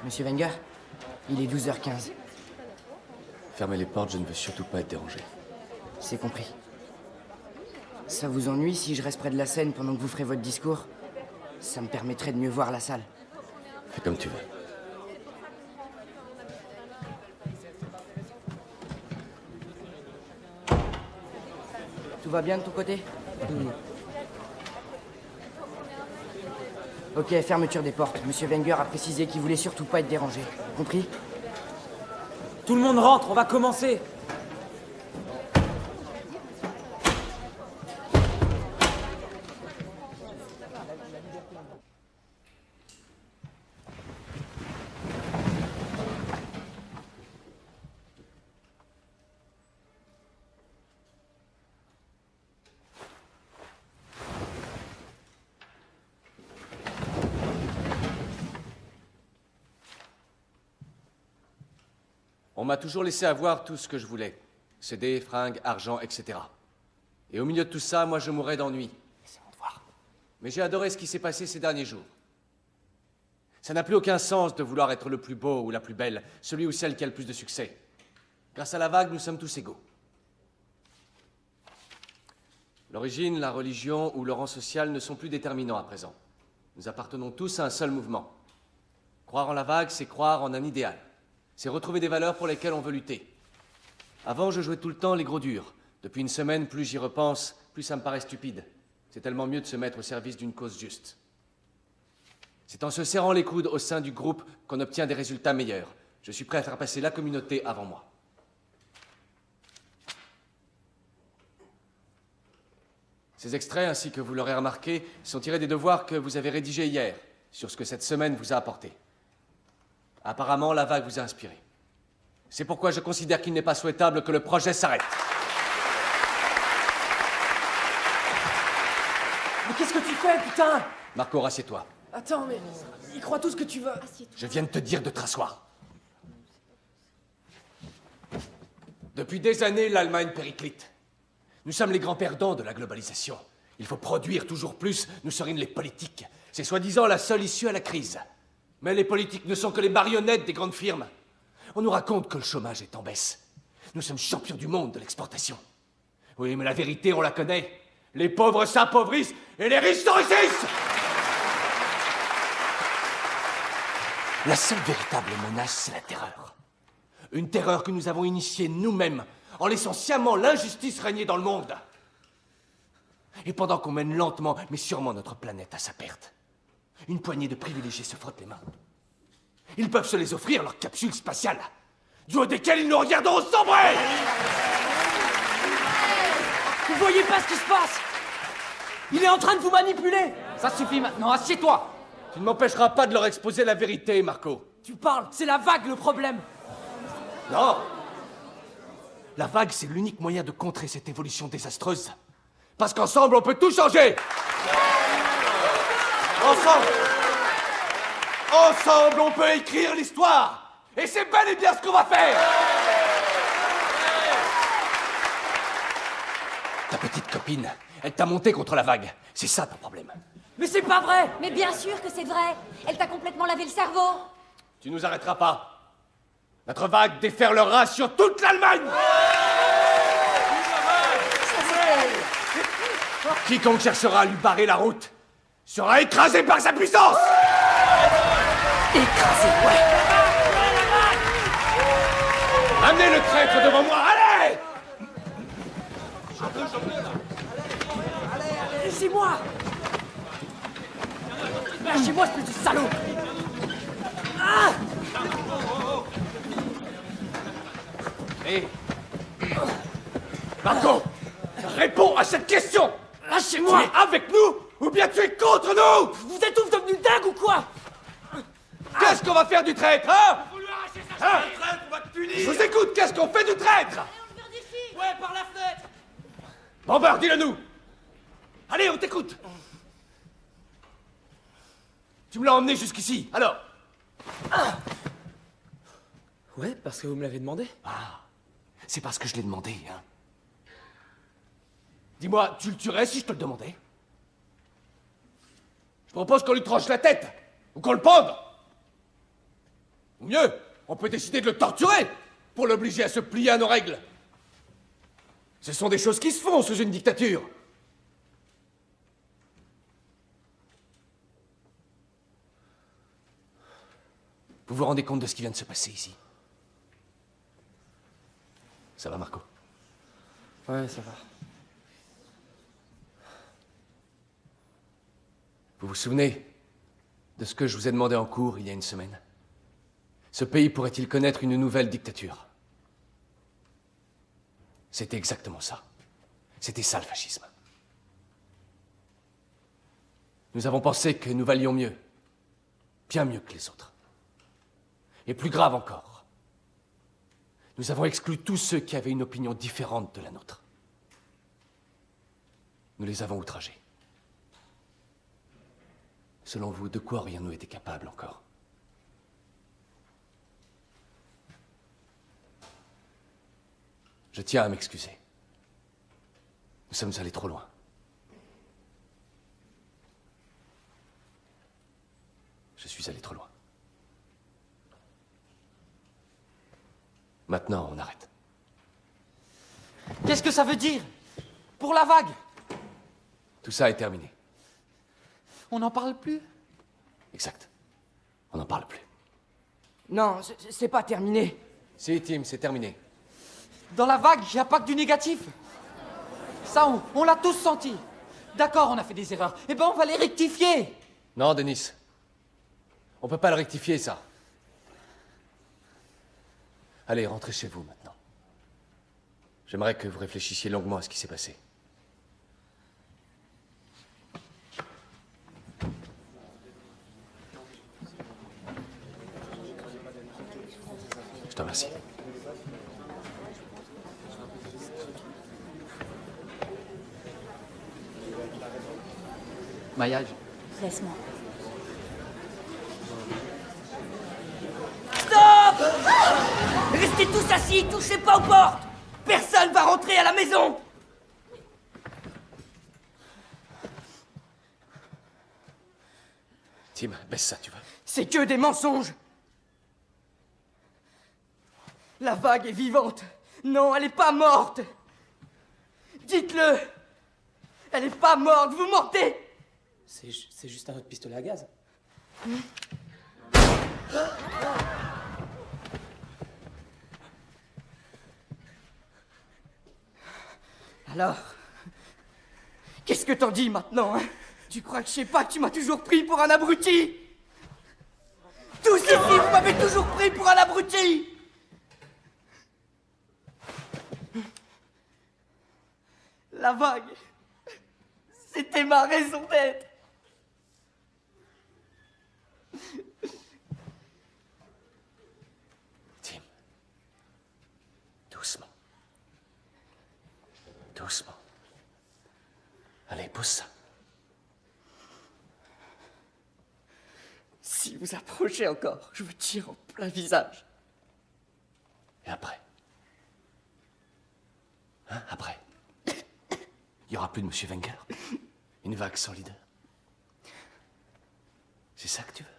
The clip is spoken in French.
Monsieur Wenger, il est 12h15. Fermez les portes, je ne veux surtout pas être dérangé. C'est compris. Ça vous ennuie si je reste près de la scène pendant que vous ferez votre discours? Ça me permettrait de mieux voir la salle. Fais comme tu veux. Tout va bien de ton côté? Ok, fermeture des portes. Monsieur Wenger a précisé qu'il voulait surtout pas être dérangé. Compris? Tout le monde rentre, on va commencer. On m'a toujours laissé avoir tout ce que je voulais. CD, fringues, argent, etc. Et au milieu de tout ça, moi je mourrais d'ennui. C'est mon devoir. Mais j'ai adoré ce qui s'est passé ces derniers jours. Ça n'a plus aucun sens de vouloir être le plus beau ou la plus belle, celui ou celle qui a le plus de succès. Grâce à la vague, nous sommes tous égaux. L'origine, la religion ou le rang social ne sont plus déterminants à présent. Nous appartenons tous à un seul mouvement. Croire en la vague, c'est croire en un idéal. C'est retrouver des valeurs pour lesquelles on veut lutter. Avant, je jouais tout le temps les gros durs. Depuis une semaine, plus j'y repense, plus ça me paraît stupide. C'est tellement mieux de se mettre au service d'une cause juste. C'est en se serrant les coudes au sein du groupe qu'on obtient des résultats meilleurs. Je suis prêt à faire passer la communauté avant moi. Ces extraits, ainsi que vous l'aurez remarqué, sont tirés des devoirs que vous avez rédigés hier, sur ce que cette semaine vous a apporté. Apparemment, la vague vous a inspiré. C'est pourquoi je considère qu'il n'est pas souhaitable que le projet s'arrête. Mais qu'est-ce que tu fais, putain? Marco, rassieds-toi. Attends, mais ils croient tout ce que tu veux. Je viens de te dire de te rasseoir. Depuis des années, l'Allemagne périclite. Nous sommes les grands perdants de la globalisation. Il faut produire toujours plus, nous serions les politiques. C'est soi-disant la seule issue à la crise. Mais les politiques ne sont que les marionnettes des grandes firmes. On nous raconte que le chômage est en baisse. Nous sommes champions du monde de l'exportation. Oui, mais la vérité, on la connaît. Les pauvres s'appauvrissent et les riches s'enrichissent. La seule véritable menace, c'est la terreur. Une terreur que nous avons initiée nous-mêmes, en laissant sciemment l'injustice régner dans le monde. Et pendant qu'on mène lentement, mais sûrement notre planète à sa perte, une poignée de privilégiés se frottent les mains. Ils peuvent se les offrir, leurs capsules spatiales, du haut desquelles ils nous regarderont sombrer. Vous voyez pas ce qui se passe? Il est en train de vous manipuler. Ça suffit maintenant, assieds-toi! Tu ne m'empêcheras pas de leur exposer la vérité, Marco. Tu parles, c'est la vague le problème. Non! La vague, c'est l'unique moyen de contrer cette évolution désastreuse. Parce qu'ensemble, on peut tout changer! Ensemble, on peut écrire l'histoire! Et c'est bel et bien ce qu'on va faire! Ta petite copine, elle t'a monté contre la vague. C'est ça ton problème. Mais c'est pas vrai. Mais bien sûr que c'est vrai. Elle t'a complètement lavé le cerveau. Tu nous arrêteras pas. Notre vague déferlera sur toute l'Allemagne! Quiconque cherchera à lui barrer la route sera écrasé par sa puissance! Écrasé, ouais. Amenez le traître devant moi, allez! Laissez-moi. Lâchez-moi, espèce de salaud. Ah! Hé! Marco! Réponds à cette question! Lâchez-moi. Tu es avec nous ou bien tu es contre nous? Vous êtes tous devenus dingues ou quoi? Qu'est-ce qu'on va faire du traître, hein? Faut lui arracher sa chaîne. Le traître, on va te punir. Je vous écoute, qu'est-ce qu'on fait du traître? Ouais, par la fenêtre. Bon bah, dis-le-nous! Allez, on t'écoute! Tu me l'as emmené jusqu'ici, alors? Ouais, parce que vous me l'avez demandé. C'est parce que je l'ai demandé, hein. Dis-moi, tu le tuerais si je te le demandais? Je propose qu'on lui tranche la tête, ou qu'on le pende. Ou mieux, on peut décider de le torturer pour l'obliger à se plier à nos règles. Ce sont des choses qui se font sous une dictature. Vous vous rendez compte de ce qui vient de se passer ici? Ça va, Marco? Ouais, ça va. Vous vous souvenez de ce que je vous ai demandé en cours il y a une semaine? Ce pays pourrait-il connaître une nouvelle dictature? C'était exactement ça. C'était ça le fascisme. Nous avons pensé que nous valions mieux, bien mieux que les autres. Et plus grave encore, nous avons exclu tous ceux qui avaient une opinion différente de la nôtre. Nous les avons outragés. Selon vous, de quoi aurions-nous été capables encore? Je tiens à m'excuser. Nous sommes allés trop loin. Je suis allé trop loin. Maintenant, on arrête. Qu'est-ce que ça veut dire? Pour la vague? Tout ça est terminé. On n'en parle plus? Exact. On n'en parle plus. Non, c'est pas terminé. Si, Tim, c'est terminé. Dans la vague, il n'y a pas que du négatif. Ça, on l'a tous senti. D'accord, on a fait des erreurs. Eh ben, on va les rectifier. Non, Denis. On peut pas le rectifier, ça. Allez, rentrez chez vous, maintenant. J'aimerais que vous réfléchissiez longuement à ce qui s'est passé. Je te remercie. Maya, Laisse-moi. Stop! Restez tous assis, touchez pas aux portes! Personne va rentrer à la maison! Tim, baisse ça, tu veux. C'est que des mensonges. La vague est vivante. Non, elle est pas morte. Dites-le. Elle est pas morte, vous mentez. c'est juste un autre pistolet à gaz. Alors, qu'est-ce que t'en dis maintenant, hein? Tu crois que je sais pas que tu m'as toujours pris pour un abruti? Tous ici, vous m'avez toujours pris pour un abruti! La vague, c'était ma raison d'être. Tim. Doucement. Doucement. Allez, pousse ça. Si vous approchez encore, je vous tire en plein visage. Et après? Hein, après? Il n'y aura plus de Monsieur Wenger? Une vague sans leader? C'est ça que tu veux?